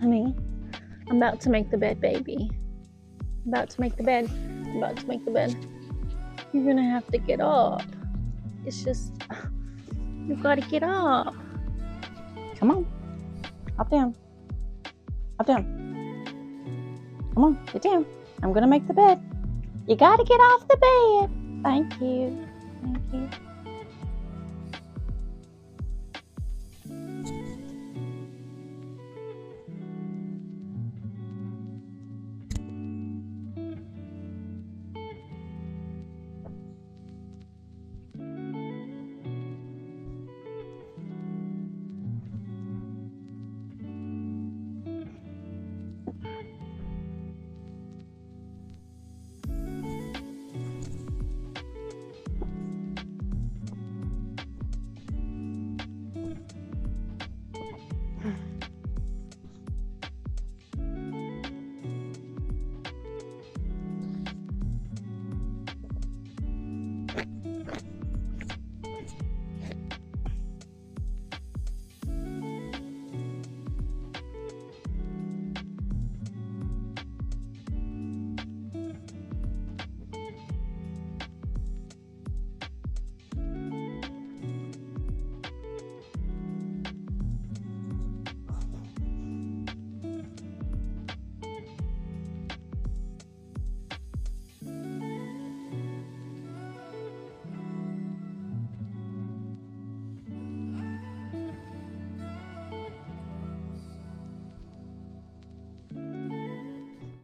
Honey, I'm about to make the bed, baby. I'm about to make the bed. I'm about to make the bed. You're gonna have to get up. It's just, you've got to get up. Come on. Hop down. Hop down. Come on, get down. I'm gonna make the bed. You gotta get off the bed. Thank you. Thank you.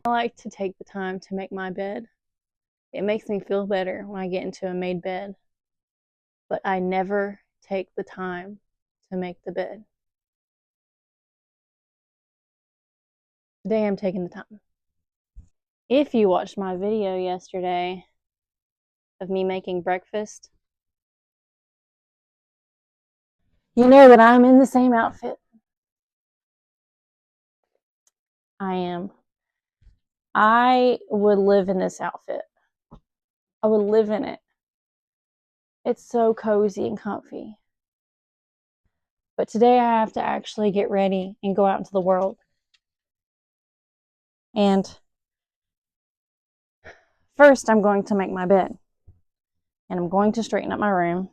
I like to take the time to make my bed. It makes me feel better when I get into a made bed, but I never take the time to make the bed. Today I'm taking the time. If you watched my video yesterday of me making breakfast, you know that I'm in the same outfit. I am. I would live in this outfit. I would live in it. It's so cozy and comfy. But today I have to actually get ready and go out into the world. And first I'm going to make my bed. And I'm going to straighten up my room.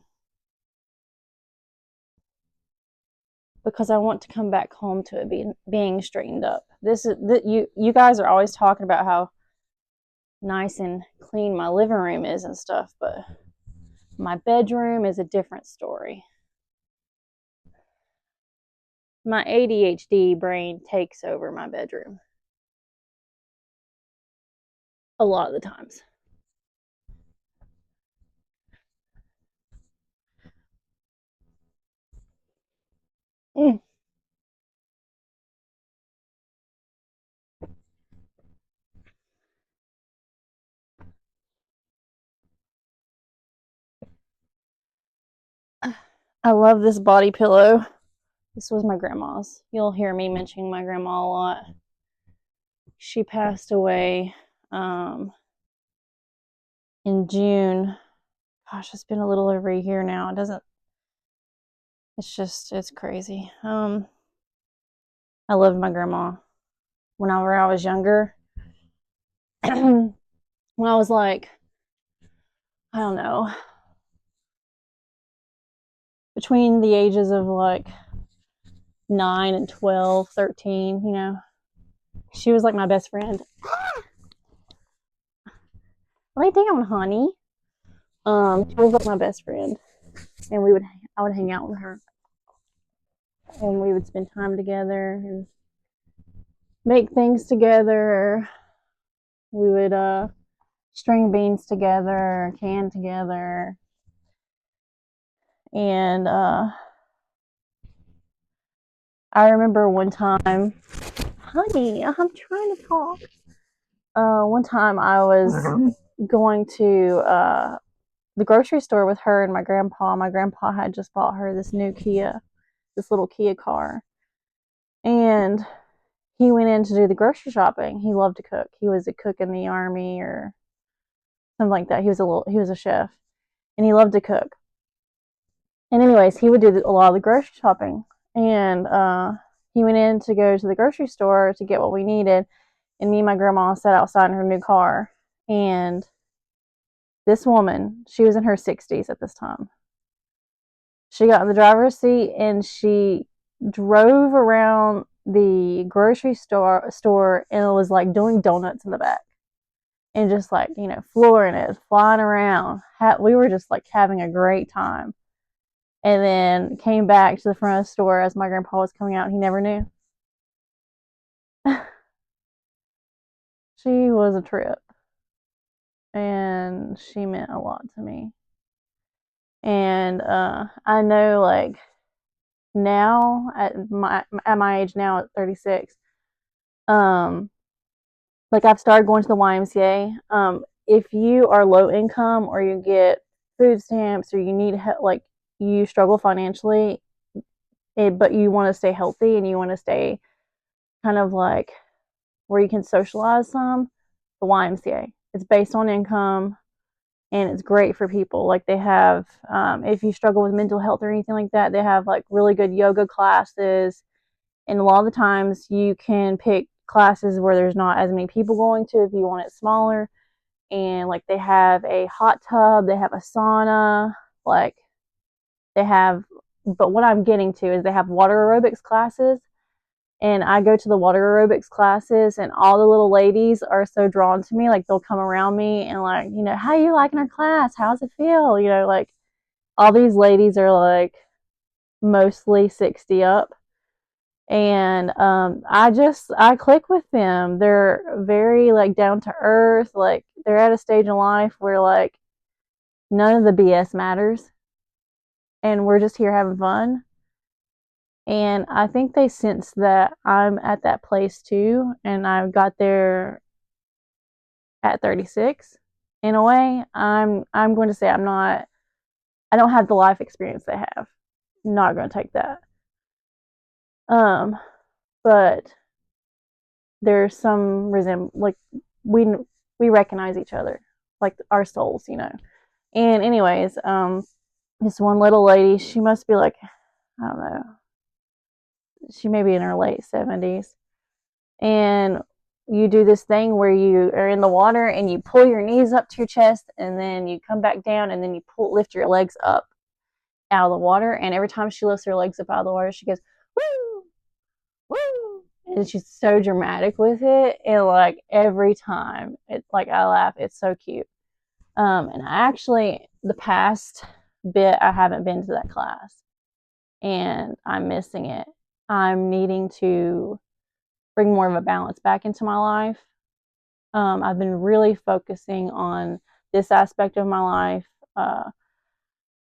Because I want to come back home to it being straightened up. You guys are always talking about how nice and clean my living room is and stuff, but my bedroom is a different story. My ADHD brain takes over my bedroom a lot of the times. I love this body pillow. This was my grandma's. You'll hear me mentioning my grandma a lot. She passed away in June. Gosh, it's been a little over a year now. It's crazy. I loved my grandma. Whenever I was younger, when I was like, I don't know, between the ages of like 9 and 12, 13, you know, she was like my best friend. Lay down, honey. She was like my best friend, and I would hang out with her, and we would spend time together and make things together. We would string beans together, can together, and I remember one time, honey, I'm trying to talk. One time I was going to the grocery store with her and my grandpa. My grandpa had just bought her this new this little Kia car. And he went in to do the grocery shopping. He loved to cook. He was a cook in the army or something like that. He was a chef, and he loved to cook. And anyways, he would do a lot of the grocery shopping, and he went in to go to the grocery store to get what we needed, and me and my grandma sat outside in her new car. And this woman, she was in her 60s at this time. She got in the driver's seat and she drove around the grocery store and it was like doing donuts in the back and just like, flooring it, flying around. We were just like having a great time. And then came back to the front of the store as my grandpa was coming out. He never knew. She was a trip and she meant a lot to me. And I know, like, now at my age now at 36, like, I've started going to the YMCA. If you are low income or you get food stamps or you need help, like you struggle financially, but you want to stay healthy and you want to stay kind of like where you can socialize some, the YMCA. It's based on income and it's great for people. Like, they have, if you struggle with mental health or anything like that, they have like really good yoga classes. And a lot of the times you can pick classes where there's not as many people going to if you want it smaller. And like, they have a hot tub, they have a sauna, like they have, but what I'm getting to is they have water aerobics classes. And I go to the water aerobics classes and all the little ladies are so drawn to me. Like, they'll come around me and like, how you liking our class? How's it feel? Like, all these ladies are like mostly 60 up. And I click with them. They're very like down to earth. Like, they're at a stage in life where like none of the BS matters and we're just here having fun. And I think they sense that I'm at that place too, and I got there at 36. In a way, I'm going to say I don't have the life experience they have. I'm not going to take that. But there's some like we we recognize each other, like our souls. And anyways, this one little lady, she must be like, I don't know, she may be in her late 70s. And you do this thing where you are in the water and you pull your knees up to your chest and then you come back down and then you lift your legs up out of the water. And every time she lifts her legs up out of the water, she goes, woo, woo. And she's so dramatic with it. And like every time, it's like I laugh. It's so cute. And I actually, the past bit, I haven't been to that class and I'm missing it. I'm needing to bring more of a balance back into my life. I've been really focusing on this aspect of my life,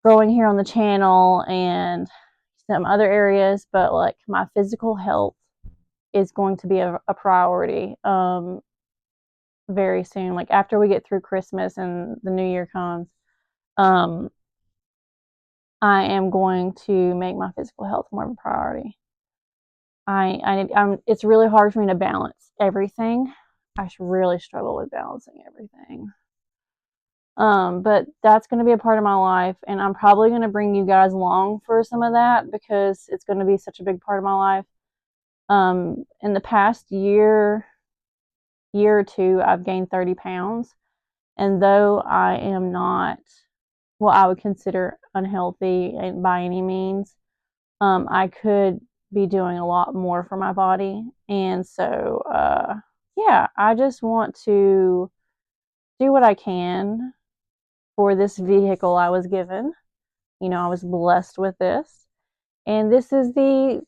growing here on the channel and some other areas, but like my physical health is going to be a priority very soon. Like, after we get through Christmas and the new year comes, I am going to make my physical health more of a priority. It's really hard for me to balance everything. I really struggle with balancing everything. But that's going to be a part of my life, and I'm probably going to bring you guys along for some of that because it's going to be such a big part of my life. In the past year or two, I've gained 30 pounds, and though I am not what I would consider unhealthy by any means, I could be doing a lot more for my body. And so, yeah, I just want to do what I can for this vehicle I was given. I was blessed with this. And this is the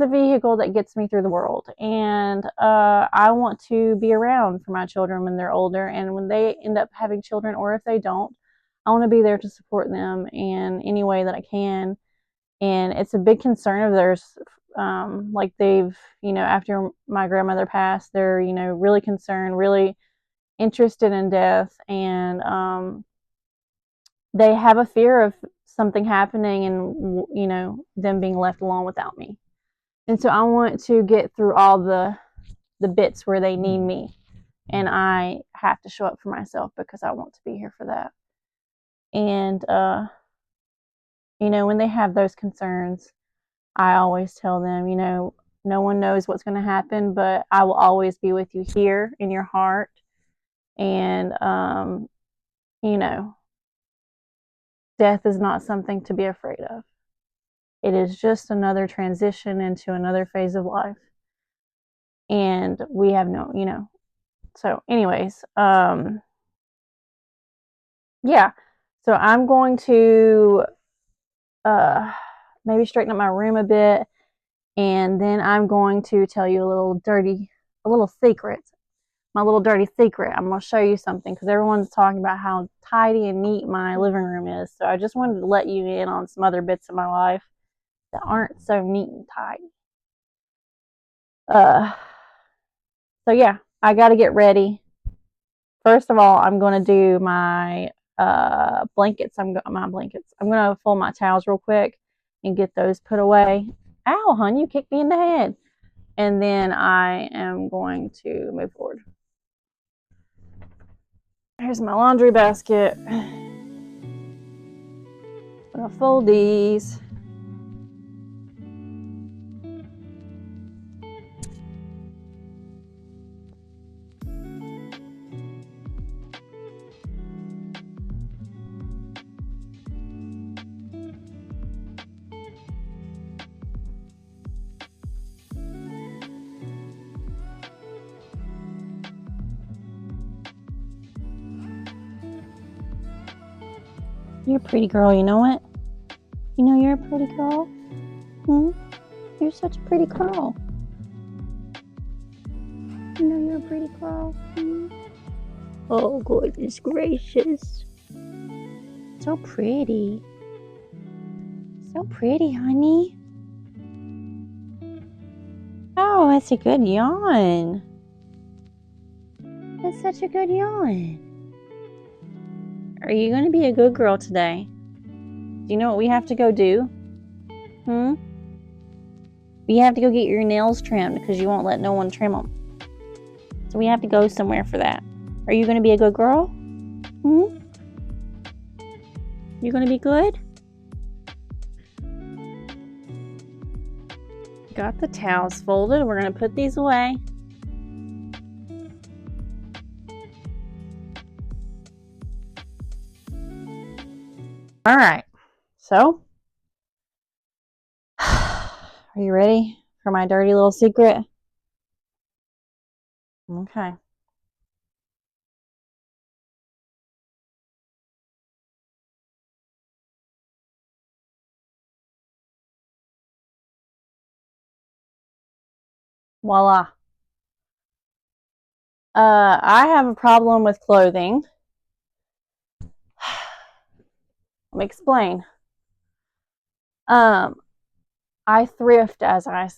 vehicle that gets me through the world. And I want to be around for my children when they're older and when they end up having children, or if they don't, I want to be there to support them in any way that I can. And it's a big concern of theirs. Like, they've, after my grandmother passed, they're, really concerned, really interested in death. And they have a fear of something happening and, them being left alone without me. And so I want to get through all the bits where they need me. And I have to show up for myself because I want to be here for that. And, when they have those concerns, I always tell them, No one knows what's going to happen, but I will always be with you here in your heart. And, you know, death is not something to be afraid of. It is just another transition into another phase of life. And we have no, So, anyways, yeah. So I'm going to maybe straighten up my room a bit, and then I'm going to tell you a little secret. My little dirty secret. I'm going to show you something because everyone's talking about how tidy and neat my living room is. So I just wanted to let you in on some other bits of my life that aren't so neat and tidy. So yeah, I got to get ready. First of all, I'm going to do my blankets. I'm going to fold my towels real quick and get those put away. Ow, hon, you kicked me in the head. And then I am going to move forward. Here's my laundry basket. I'm going to fold these. You're a pretty girl, you know what? You know you're a pretty girl? You're such a pretty girl. You know you're a pretty girl? Oh, goodness gracious. So pretty. So pretty, honey. Oh, that's a good yawn. That's such a good yawn. Are you going to be a good girl today? Do you know what we have to go do? We have to go get your nails trimmed because you won't let no one trim them. So we have to go somewhere for that. Are you going to be a good girl? You going to be good? Got the towels folded. We're going to put these away. All right. So, are you ready for my dirty little secret? Okay. Voila. I have a problem with clothing. Let me explain. I thrift, as I've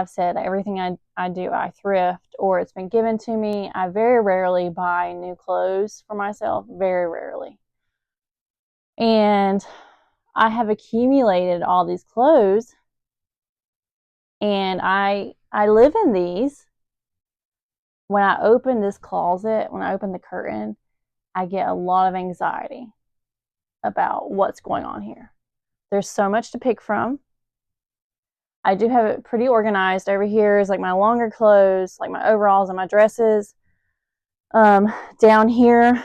said, everything I do, I thrift, or it's been given to me. I very rarely buy new clothes for myself, very rarely. And I have accumulated all these clothes, and I live in these. When I open this closet, when I open the curtain, I get a lot of anxiety about what's going on here. There's so much to pick from. I do have it pretty organized. Over here is like my longer clothes, like my overalls and my dresses. Down here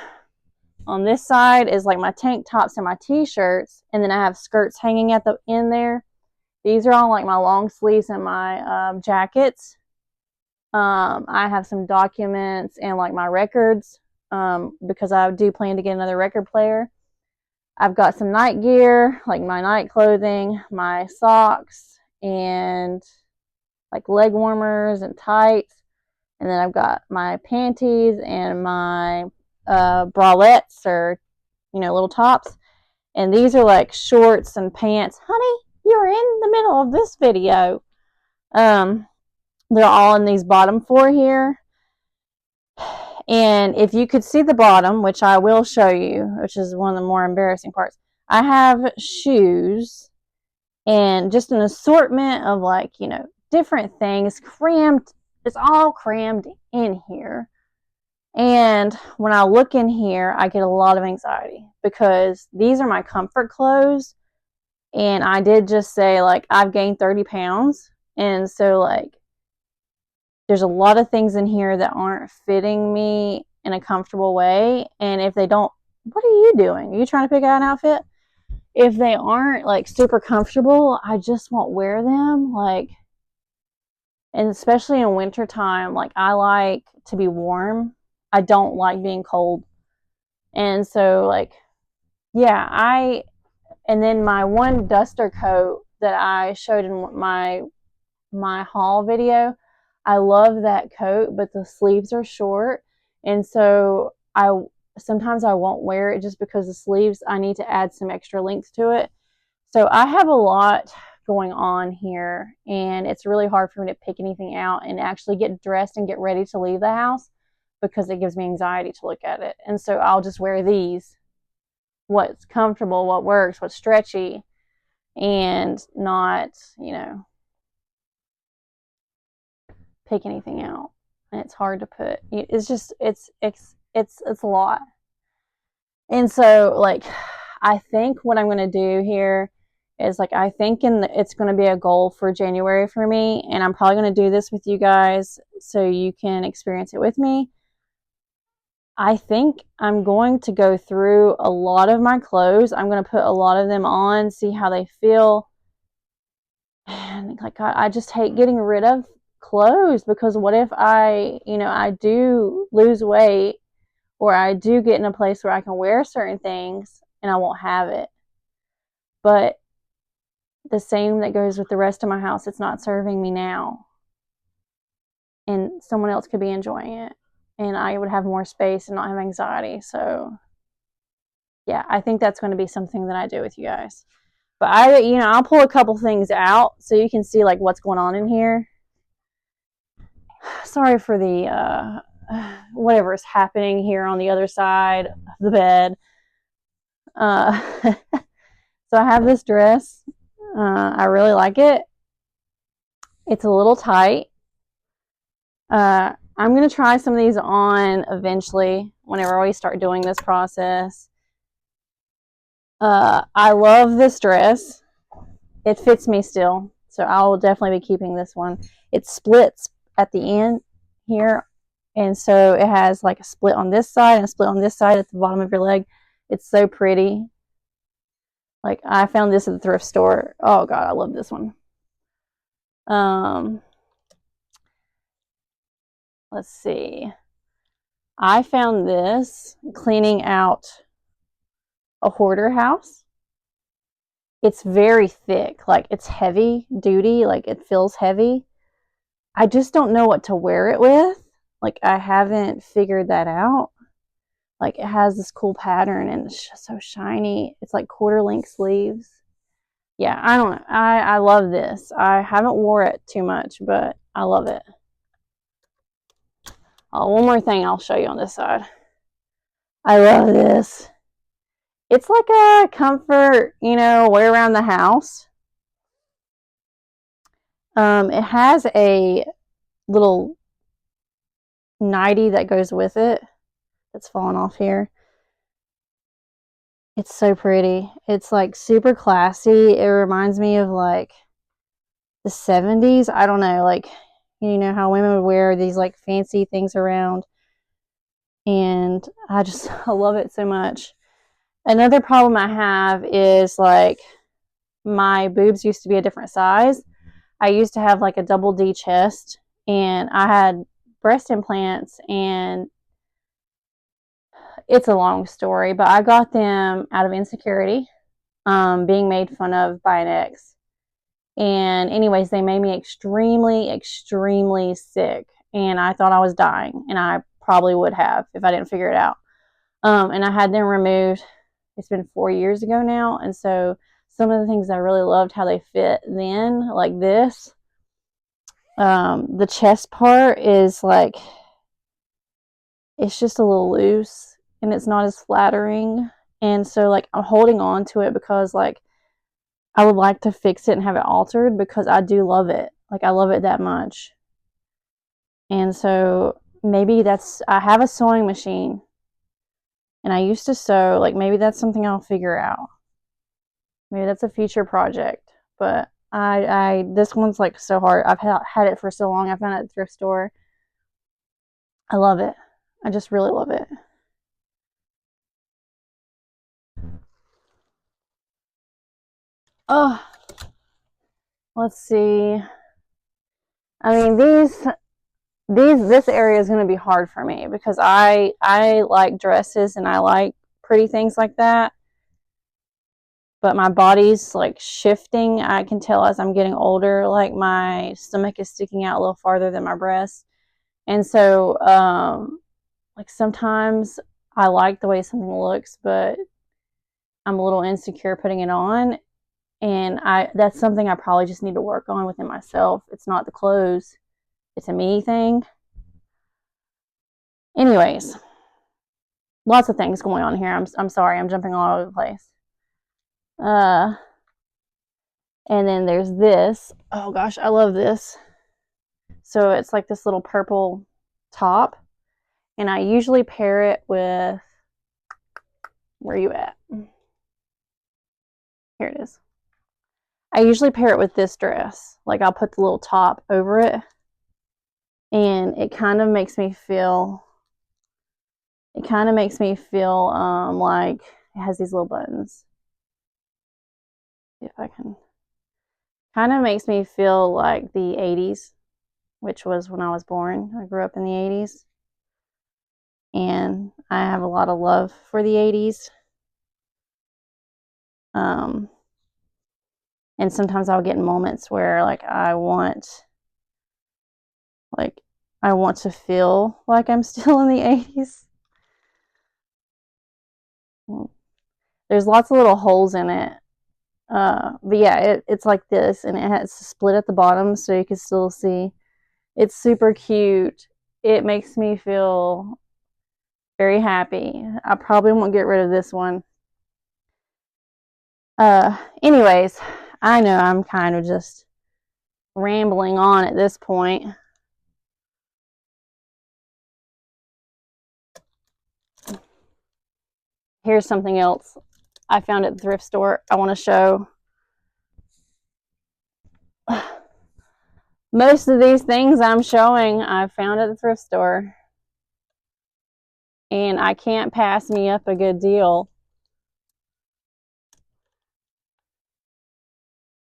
on this side is like my tank tops and my t-shirts, and then I have skirts hanging at the end there. These are all like my long sleeves and my jackets. I have some documents and like my records because I do plan to get another record player. I've got some night gear, like my night clothing, my socks, and like leg warmers and tights. And then I've got my panties and my bralettes, or little tops. And these are like shorts and pants. Honey, you're in the middle of this video. They're all in these bottom four here. And if you could see the bottom, which I will show you, which is one of the more embarrassing parts, I have shoes and just an assortment of different things crammed. It's all crammed in here. And when I look in here, I get a lot of anxiety because these are my comfort clothes. And I did just say, I've gained 30 pounds. And so like there's a lot of things in here that aren't fitting me in a comfortable way. And if they don't, what are you doing? Are you trying to pick out an outfit? If they aren't like super comfortable, I just won't wear them. Like, and especially in wintertime, like I like to be warm. I don't like being cold. And so like, yeah, and then my one duster coat that I showed in my haul video, I love that coat, but the sleeves are short. And so sometimes I won't wear it just because the sleeves, I need to add some extra length to it. So I have a lot going on here, and it's really hard for me to pick anything out and actually get dressed and get ready to leave the house because it gives me anxiety to look at it. And so I'll just wear these, what's comfortable, what works, what's stretchy, and not, pick anything out. And it's hard to put. It's just it's a lot. And so like I think what I'm going to do here is like I think it's going to be a goal for January for me, and I'm probably going to do this with you guys so you can experience it with me. I think I'm going to go through a lot of my clothes. I'm going to put a lot of them on, see how they feel. And like I just hate getting rid of clothes because what if I do lose weight or I do get in a place where I can wear certain things and I won't have it. But the same that goes with the rest of my house, it's not serving me now. And someone else could be enjoying it. And I would have more space and not have anxiety. So yeah, I think that's going to be something that I do with you guys. But I'll pull a couple things out so you can see like what's going on in here. Sorry for the whatever is happening here on the other side of the bed. So I have this dress. I really like it. It's a little tight. I'm going to try some of these on eventually whenever we start doing this process. I love this dress. It fits me still, so I will definitely be keeping this one. It splits at the end here, and so it has like a split on this side and a split on this side at the bottom of your leg. It's so pretty. Like I found this at the thrift store. Oh god, I love this one. Let's see. I found this cleaning out a hoarder house. It's very thick, like it's heavy duty, like it feels heavy. I just don't know what to wear it with. Like I haven't figured that out. Like it has this cool pattern and it's just so shiny. It's like quarter length sleeves. Yeah, I don't know. I love this. I haven't wore it too much, but I love it. Oh, one more thing I'll show you on this side. I love this. It's like a comfort, wear around the house. It has a little nightie that goes with it. That's falling off here. It's so pretty. It's like super classy. It reminds me of like the 70s. I don't know, like how women would wear these like fancy things around. And I love it so much. Another problem I have is like my boobs used to be a different size. I used to have like a double D chest and I had breast implants, and it's a long story, but I got them out of insecurity, being made fun of by an ex. And anyways, they made me extremely, extremely sick. And I thought I was dying, and I probably would have if I didn't figure it out. And I had them removed. It's been 4 years ago now. And so some of the things I really loved how they fit then, like this. The chest part is like, it's just a little loose and it's not as flattering. And so like I'm holding on to it because like I would like to fix it and have it altered because I do love it. Like I love it that much. And so maybe I have a sewing machine and I used to sew. Like maybe that's something I'll figure out. Maybe that's a future project. But This one's like so hard. I've had it for so long. I found it at the thrift store. I love it. I just really love it. Oh, let's see. I mean, this area is going to be hard for me because I like dresses and I like pretty things like that. But my body's like shifting. I can tell as I'm getting older, like my stomach is sticking out a little farther than my breast. And so, like sometimes I like the way something looks, but I'm a little insecure putting it on. And that's something I probably just need to work on within myself. It's not the clothes, it's a me thing. Anyways, lots of things going on here. I'm sorry, I'm jumping all over the place. Uh, and then there's this. Oh gosh, I love this. So it's like this little purple top, and I usually pair it with. Where are you at? Here it is. I usually pair it with this dress. Like I'll put the little top over it, and it kind of makes me feel. It kind of makes me feel like it has these little buttons. See if I can. Kind of makes me feel like the 80s, which was when I was born. I grew up in the 80s, and I have a lot of love for the 80s. Um, and sometimes I'll get in moments where like I want to feel like I'm still in the 80s. There's lots of little holes in it. But yeah, it's like this, and it has a split at the bottom so you can still see. It's super cute. It makes me feel very happy. I probably won't get rid of this one. Anyways, I know I'm kind of just rambling on at this point. Here's something else I found at the thrift store I want to show. Most of these things I'm showing I found at the thrift store, and I can't pass me up a good deal.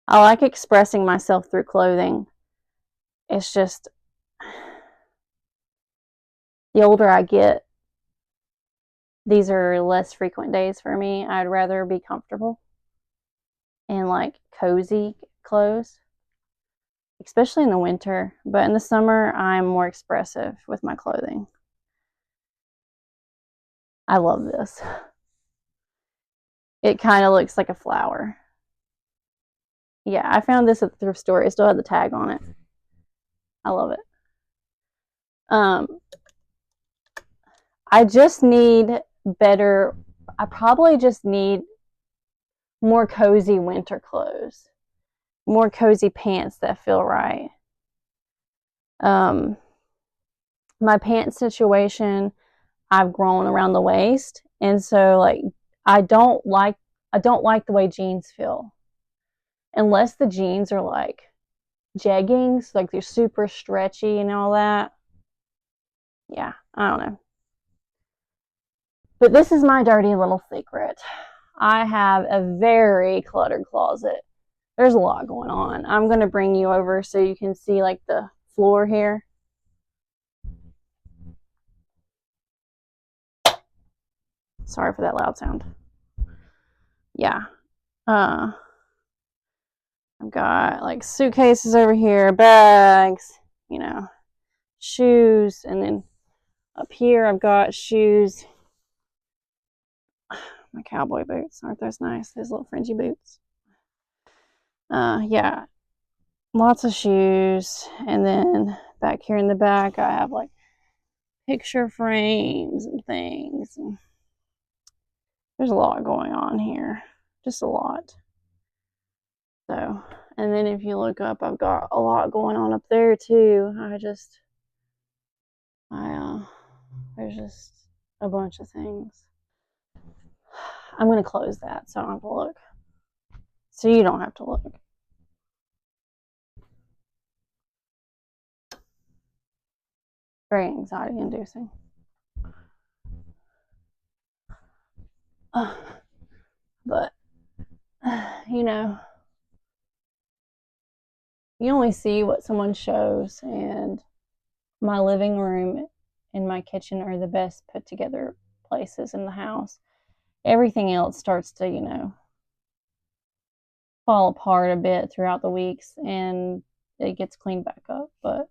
I like expressing myself through clothing. It's just the older I get, these are less frequent days for me. I'd rather be comfortable and like cozy clothes, especially in the winter. But in the summer, I'm more expressive with my clothing. I love this. It kind of looks like a flower. Yeah, I found this at the thrift store. It still had the tag on it. I love it. I just need better. I probably just need more cozy winter clothes, more cozy pants that feel right. My pants situation, I've grown around the waist, and so like I don't like I don't like the way jeans feel unless the jeans are like jeggings, like they're super stretchy and all that. Yeah, I don't know. But this is my dirty little secret. I have a very cluttered closet. There's a lot going on. I'm going to bring you over so you can see like the floor here. Sorry for that loud sound. Yeah. I've got like suitcases over here, bags, shoes, and then up here I've got shoes. My cowboy boots, aren't those nice? Those little fringy boots. Yeah, lots of shoes, and then back here in the back I have like picture frames and things. There's a lot going on here, just a lot. So, and then if you look up, I've got a lot going on up there too. There's just a bunch of things. I'm gonna close that so I don't have to look. So you don't have to look. very anxiety inducing. But, you know, you only see what someone shows, and my living room and my kitchen are the best put together places in the house. Everything else starts to, fall apart a bit throughout the weeks, and it gets cleaned back up. But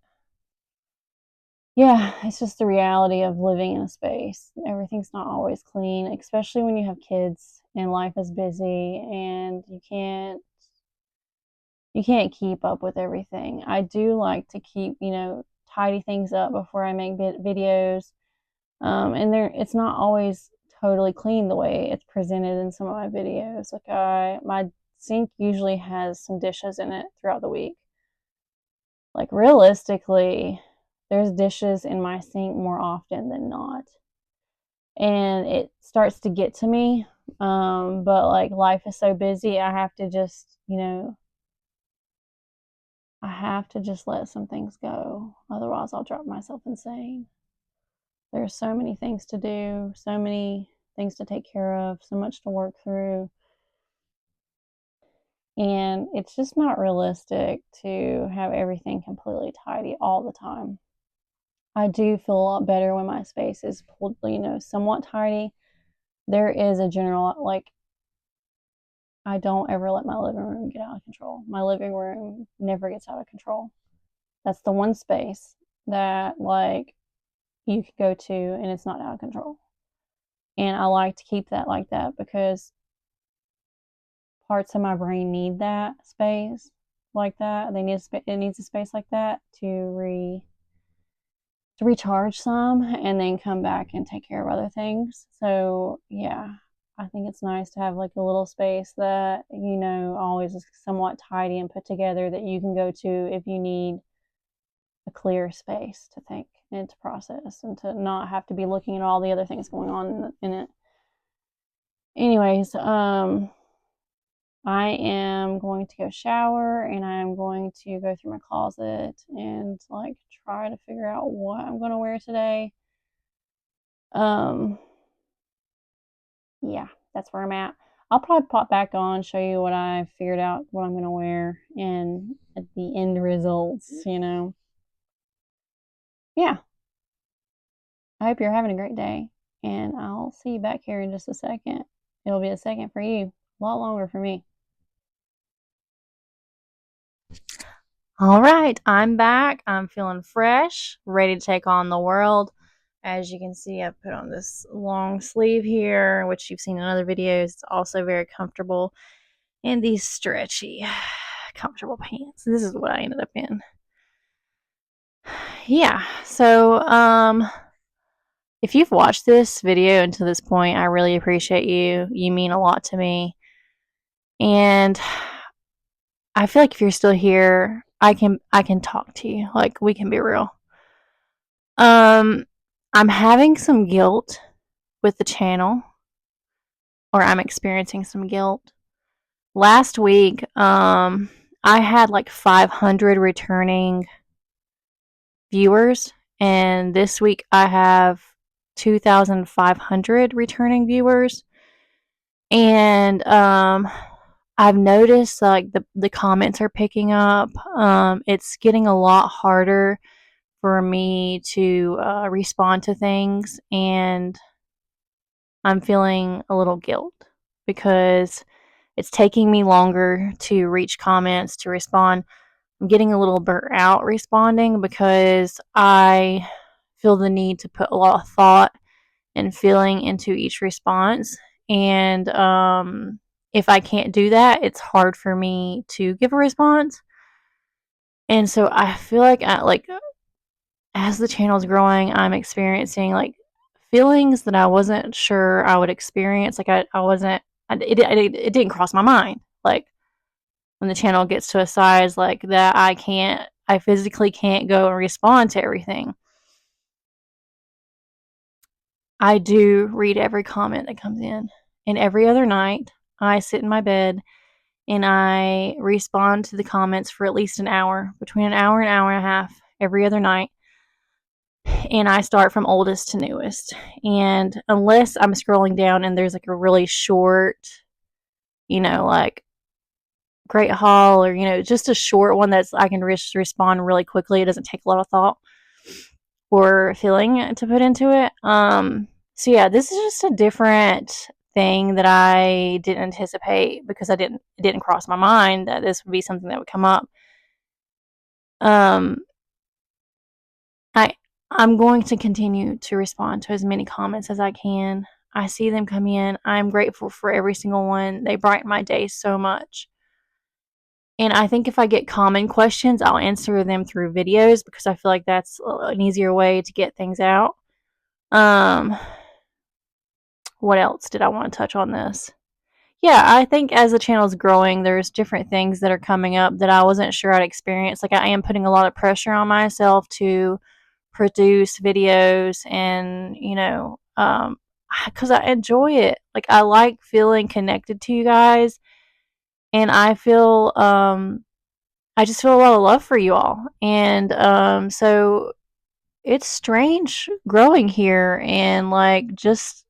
yeah, it's just the reality of living in a space. Everything's not always clean, especially when you have kids and life is busy and you can't keep up with everything. I do like to keep, tidy things up before I make videos. And it's not always totally clean the way it's presented in some of my videos. Like my sink usually has some dishes in it throughout the week. Like realistically, there's dishes in my sink more often than not. And it starts to get to me. But like life is so busy, I have to just let some things go. Otherwise, I'll drive myself insane. There's so many things to do, so many things to take care of, so much to work through. And it's just not realistic to have everything completely tidy all the time. I do feel a lot better when my space is pulled, somewhat tidy. There is a general, like, I don't ever let my living room get out of control. My living room never gets out of control. That's the one space that, like, you could go to and it's not out of control. And I like to keep that like that because parts of my brain need that space like that. It needs a space like that to recharge some and then come back and take care of other things. So yeah, I think it's nice to have like a little space that always is somewhat tidy and put together that you can go to if you need a clear space to think and to process and to not have to be looking at all the other things going on in it. Anyways, I am going to go shower and I'm going to go through my closet and like try to figure out what I'm going to wear today. Yeah, that's where I'm at. I'll probably pop back on, show you what I figured out, what I'm going to wear, and at the end results. Yeah, I hope you're having a great day, and I'll see you back here in just a second. It'll be a second for you, a lot longer for me. All right, I'm back. I'm feeling fresh, ready to take on the world. As you can see, I've put on this long sleeve here, which you've seen in other videos. It's also very comfortable. And these stretchy, comfortable pants. This is what I ended up in. Yeah, so if you've watched this video until this point, I really appreciate you. You mean a lot to me. And I feel like if you're still here, I can talk to you. Like we can be real. I'm having some guilt with the channel, or I'm experiencing some guilt. Last week, I had like 500 returning viewers, and this week I have 2,500 returning viewers. And I've noticed like the comments are picking up. It's getting a lot harder for me to respond to things, and I'm feeling a little guilt because it's taking me longer to reach comments, to respond. I'm getting a little burnt out responding because I feel the need to put a lot of thought and feeling into each response. And if I can't do that, it's hard for me to give a response. And so I feel like as the channel is growing, I'm experiencing like feelings that I wasn't sure I would experience. Like I wasn't, it didn't cross my mind. Like when the channel gets to a size like that, I physically can't go and respond to everything. I do read every comment that comes in. And every other night, I sit in my bed and I respond to the comments for at least an hour, between an hour and a half every other night. and I start from oldest to newest. And unless I'm scrolling down and there's like a really short, like great haul, or just a short one that's I can respond really quickly. It doesn't take a lot of thought or feeling to put into it. So yeah, this is just a different thing that I didn't anticipate because it didn't cross my mind that this would be something that would come up. Um, I I'm going to continue to respond to as many comments as I can. I see them come in. I'm grateful for every single one. They brighten my day so much. And I think if I get common questions, I'll answer them through videos because I feel like that's an easier way to get things out. Um, what else did I want to touch on this? Yeah, I think as the channel is growing, there's different things that are coming up that I wasn't sure I'd experience. Like I am putting a lot of pressure on myself to produce videos and, because I enjoy it. Like I like feeling connected to you guys, and I just feel a lot of love for you all. And so it's strange growing here and like just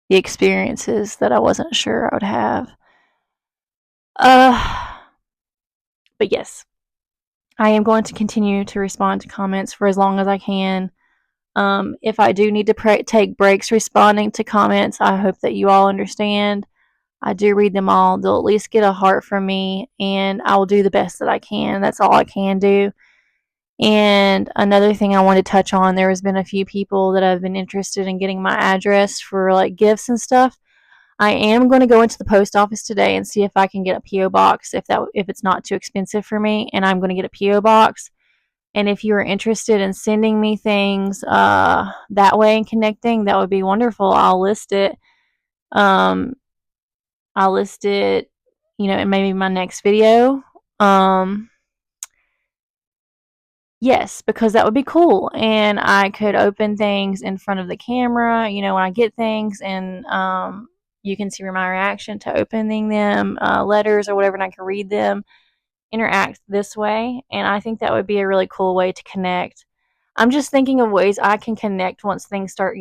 the experiences that I wasn't sure I would have. But yes, I am going to continue to respond to comments for as long as I can. If I do need to take breaks responding to comments, I hope that you all understand. I do read them all. They'll at least get a heart from me, and I will do the best that I can. That's all I can do. And another thing I want to touch on, there has been a few people that have been interested in getting my address for like gifts and stuff. I am going to go into the post office today and see if I can get a PO box if it's not too expensive for me, and I'm going to get a PO box. And if you are interested in sending me things that way and connecting, that would be wonderful. I'll list it. Um, I'll list it, in maybe my next video. Yes, because that would be cool, and I could open things in front of the camera, when I get things, and you can see my reaction to opening them, letters or whatever, and I can read them, interact this way, and I think that would be a really cool way to connect. I'm just thinking of ways I can connect once things start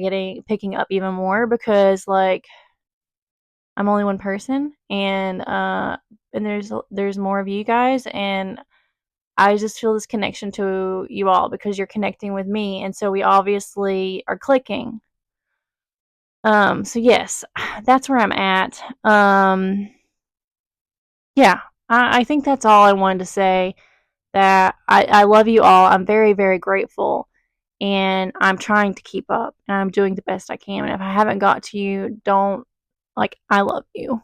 picking up even more because like I'm only one person, and there's more of you guys, and I just feel this connection to you all because you're connecting with me, and so we obviously are clicking. So yes, that's where I'm at. Yeah, I think that's all I wanted to say. That I love you all. I'm very, very grateful, and I'm trying to keep up, and I'm doing the best I can. And if I haven't got to you, don't I love you.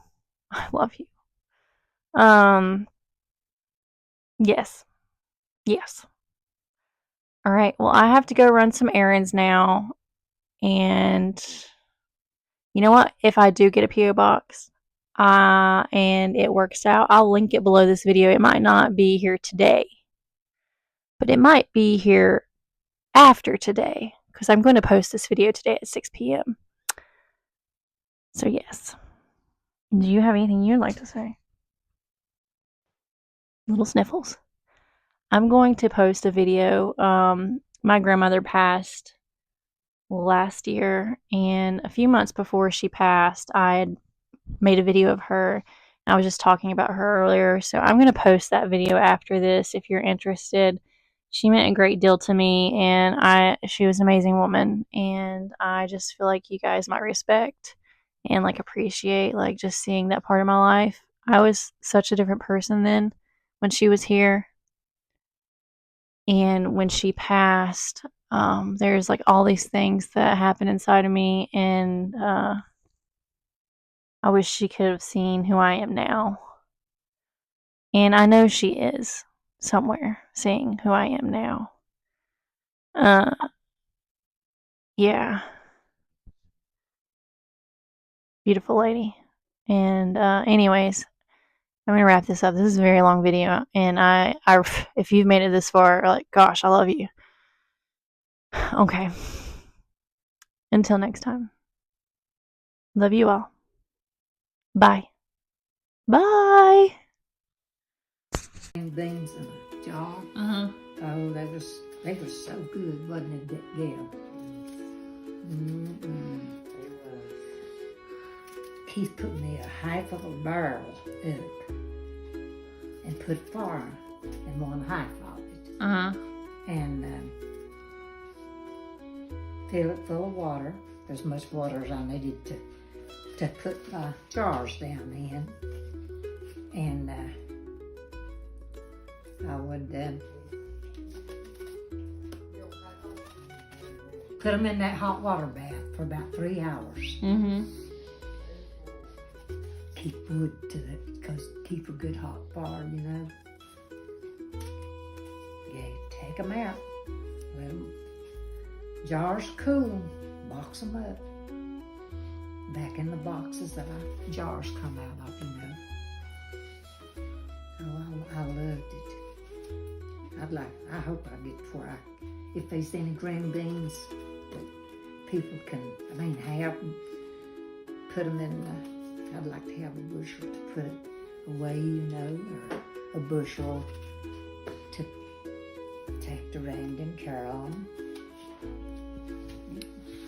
I love you. Um, yes, yes. All right. Well, I have to go run some errands now, and you know what? If I do get a PO box, and it works out, I'll link it below this video. It might not be here today, but it might be here after today because I'm going to post this video today at 6 p.m. So yes. Do you have anything you'd like to say? Little sniffles. I'm going to post a video. My grandmother passed last year, and a few months before she passed, I had made a video of her. I was just talking about her earlier, so I'm going to post that video after this if you're interested. She meant a great deal to me, and she was an amazing woman, and I just feel like you guys might respect and appreciate just seeing that part of my life. I was such a different person then when she was here, and when she passed, there's all these things that happened inside of me, and I wish she could have seen who I am now. And I know she is somewhere seeing who I am now. Uh, yeah, beautiful lady. And anyways, I'm gonna wrap this up. This is a very long video, and if you've made it this far, gosh, I love you. Okay. Until next time. Love you all. Bye. Bye. And things and a job. Uh huh. Oh, that was They were so good, wasn't it, Gail? Keith put me a half of a barrel up and put fire in one half of it. And fill it full of water, as much water as I needed to put my jars down in. And I would put them in that hot water bath for about 3 hours. Keep wood to it, because keep a good hot fire, you know. Yeah, take them out, let them jars cool, box them up. Back in the boxes that our jars come out of, you know. Oh, I loved it. I hope I get to where if there's any green beans that people can, have, put them in, I'd like to have a bushel to put it away, you know, or a bushel to take to Randy and Carol.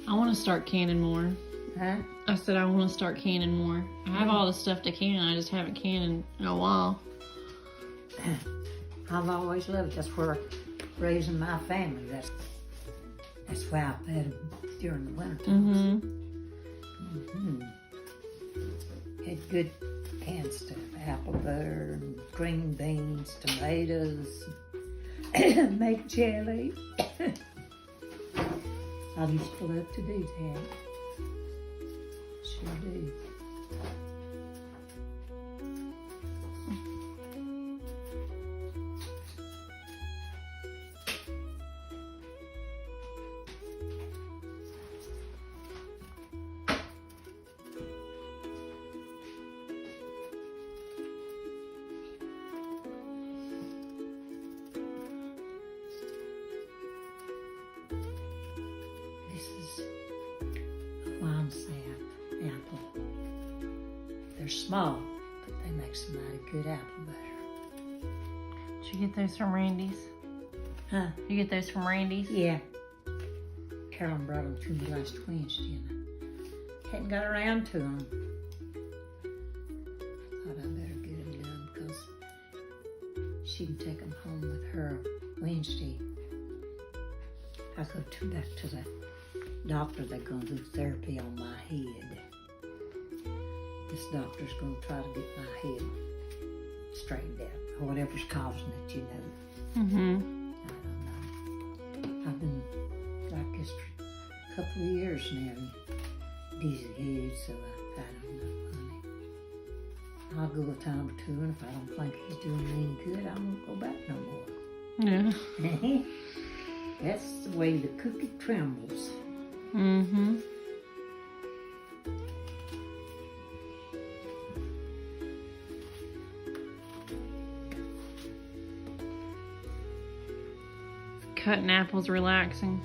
I want to start canning more. Huh? I said I want to start canning more. I have all the stuff to can, I just haven't canned in a while. I've always loved it. That's where raising my family. That's why I fed them during the winter times. Had good canned stuff, apple butter, green beans, tomatoes, make jelly. I used to love to do that. Sure do. Wine sap apple. They're small, but they make some mighty good apple butter. Did you get those from Randy's? Huh? You get those from Randy's? Yeah. Carolyn brought them to me last Wednesday, and I hadn't got around to them. I thought I better get them done because she can take them home with her Wednesday. I go back to the doctor. They're going to do therapy on my head. This doctor's going to try to get my head straightened out, or whatever's causing it, you know. I don't know. I've been like this for a couple of years now. Dizzy head, so I don't know, honey. I'll go a time or two, and if I don't think he's doing me any good, I won't go back no more. Yeah. That's the way the cookie crumbles. Cutting apples relaxing.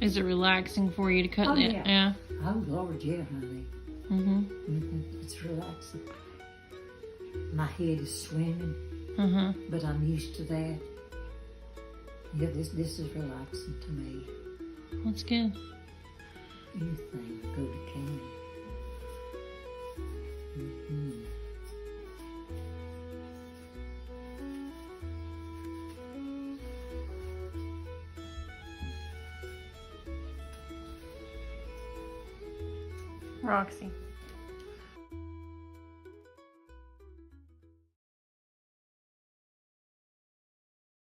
Is it relaxing for you to cut it? Yeah. Yeah. Oh, Lord, yeah, honey. It's relaxing. My head is swimming, but I'm used to that. Yeah, this is relaxing to me. That's good. Anything good can. Roxy.